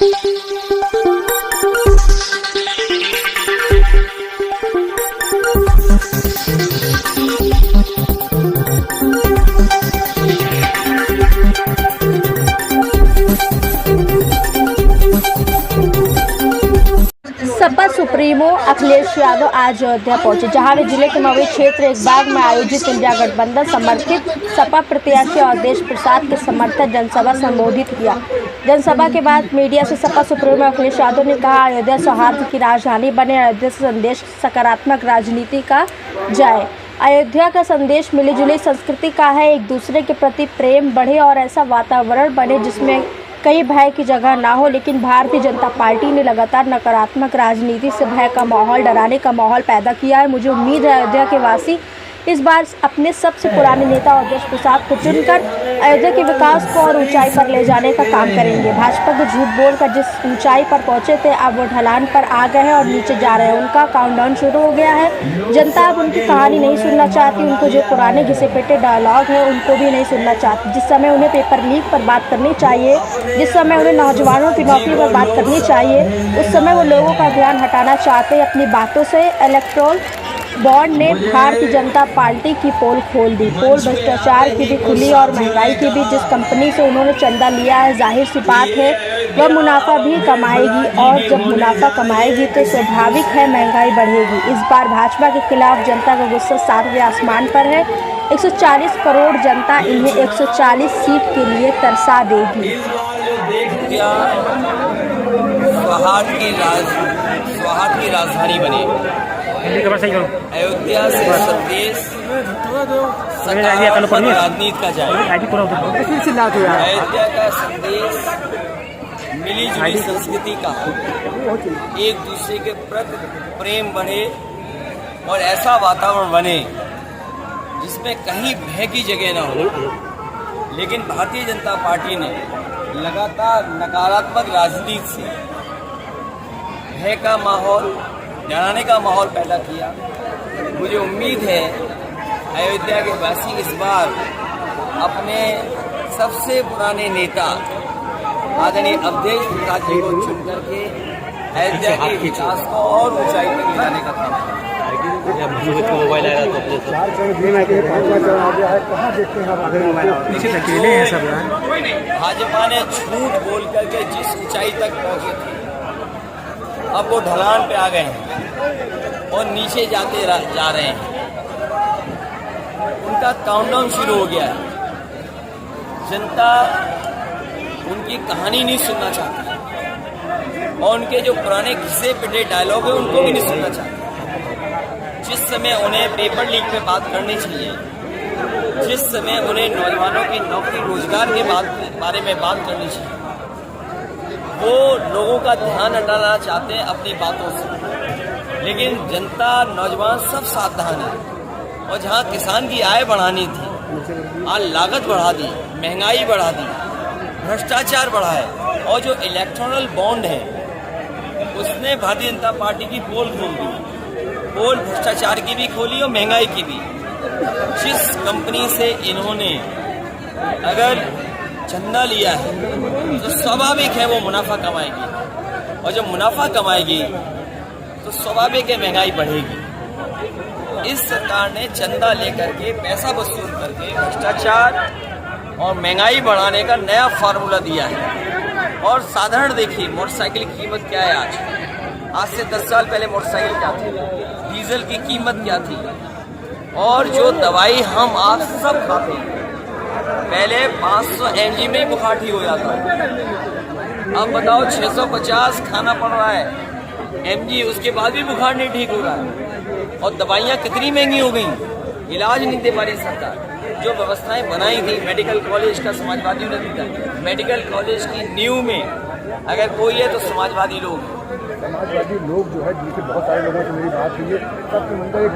Sapa supremo Akhilesh Yadav आज अयोध्या पहुंचे, जहां वे जिले के मवई क्षेत्र एक बाग में आयोजित इंडिया गठबंधन समर्थित सपा प्रत्याशी अवधेश प्रसाद के समर्थक जनसभा संबोधित किया। जनसभा के बाद मीडिया से सपा सुप्रीमो अखिलेश यादव ने कहा, अयोध्या सौहार्द की राजधानी बने, अयोध्या से संदेश सकारात्मक राजनीति का जाए। अयोध्या का संदेश मिलीजुली संस्कृति का है, एक दूसरे के प्रति प्रेम बढ़े और ऐसा वातावरण बने जिसमें कई भय की जगह ना हो। लेकिन भारतीय जनता पार्टी ने लगातार नकारात्मक राजनीति से भय का माहौल, डराने का माहौल पैदा किया है। मुझे उम्मीद है अयोध्या के वासी इस बार अपने सबसे पुराने नेता अवधेश प्रसाद को चुनकर अयोध्या के विकास को और ऊंचाई पर ले जाने का काम करेंगे। भाजपा को झूठ बोलकर जिस ऊंचाई पर पहुंचे थे, अब वो ढलान पर आ गए हैं और नीचे जा रहे हैं। उनका काउंटडाउन शुरू हो गया है। जनता अब उनकी कहानी नहीं सुनना चाहती। उनको जो पुराने घिसे पिटे डायलॉग है उनको भी नहीं सुनना चाहती। जिस समय उन्हें पेपर लीक पर बात करनी चाहिए, जिस समय उन्हें नौजवानों की नौकरी पर बात करनी चाहिए, उस समय वो लोगों का ध्यान हटाना चाहते हैं अपनी बातों से। इलेक्ट्रोल बॉन्ड ने भारतीय जनता पार्टी की पोल खोल दी। पोल भ्रष्टाचार की भी खुली और महंगाई की भी। जिस कंपनी से उन्होंने चंदा लिया है, जाहिर सी बात है वह मुनाफा भी कमाएगी, और जब मुनाफा कमाएगी तो स्वाभाविक है महंगाई बढ़ेगी। इस बार भाजपा के खिलाफ जनता का गुस्सा 7वें आसमान पर है। 140 करोड़ जनता इन्हें 140 सीट के लिए तरसा देगी। सौहार्द की राजधानी बने, अयोध्या से संदेश सकारात्मक राजनीति का जाए। अयोध्या का संदेश मिलीजुली संस्कृति का, एक दूसरे के प्रति प्रेम बढ़े और ऐसा वातावरण बने जिसमें कहीं भय की जगह ना हो। लेकिन भारतीय जनता पार्टी ने लगातार नकारात्मक राजनीति से भय का माहौल, डराने का माहौल पैदा किया। मुझे उम्मीद है अयोध्या के वासी इस बार अपने सबसे पुराने नेता आदरणीय अवधेश प्रसाद जी को चुन करके अयोध्या के विकास को और ऊंचाई पर ले जाने का काम भाजपा ने झूठ बोल करके जिस ऊंचाई तक पहुंचे थे, अब वो ढलान पे आ गए हैं और नीचे जाते जा रहे हैं। उनका काउंटडाउन शुरू हो गया है। जनता उनकी कहानी नहीं सुनना चाहती और उनके जो पुराने घिसे पिटे डायलॉग है उनको भी नहीं सुनना चाहती। जिस समय उन्हें पेपर लीक पे बात करनी चाहिए, जिस समय उन्हें नौजवानों की नौकरी रोजगार के बारे में बात करनी चाहिए, वो लोगों का ध्यान हटाना चाहते हैं अपनी बातों से। लेकिन जनता, नौजवान सब सावधान है। और जहां किसान की आय बढ़ानी थी, आज लागत बढ़ा दी, महंगाई बढ़ा दी, भ्रष्टाचार बढ़ा है। और जो इलेक्ट्रोनल बॉन्ड है उसने भारतीय जनता पार्टी की पोल खोल दी। पोल भ्रष्टाचार की भी खोली और महंगाई की भी। जिस कंपनी से इन्होंने अगर चंदा लिया है तो स्वाभाविक है वो मुनाफा कमाएगी, और जब मुनाफा कमाएगी तो स्वाभाविक है महंगाई बढ़ेगी। इस सरकार ने चंदा लेकर के, पैसा वसूल करके भ्रष्टाचार और महंगाई बढ़ाने का नया फार्मूला दिया है। और साधारण देखिए, मोटरसाइकिल की कीमत क्या है आज से 10 साल पहले मोटरसाइकिल क्या थी, डीजल की कीमत क्या थी, और जो दवाई हम आप सब खाते हैं, पहले 500 mg में ही बुखार ठीक हो जाता है। अब बताओ 650 खाना पड़ रहा है mg, उसके बाद भी बुखार नहीं ठीक हो रहा है। और दवाइयाँ कितनी महंगी हो गई, इलाज नहीं दे पा रही सरकार। जो व्यवस्थाएं बनाई थी, मेडिकल कॉलेज का समाजवादियों ने दिया, मेडिकल कॉलेज की नींव में अगर कोई है तो समाजवादी लोग जो है, जिनसे बहुत सारे लोगों से मेरी बात हुई है, सबके मंदिर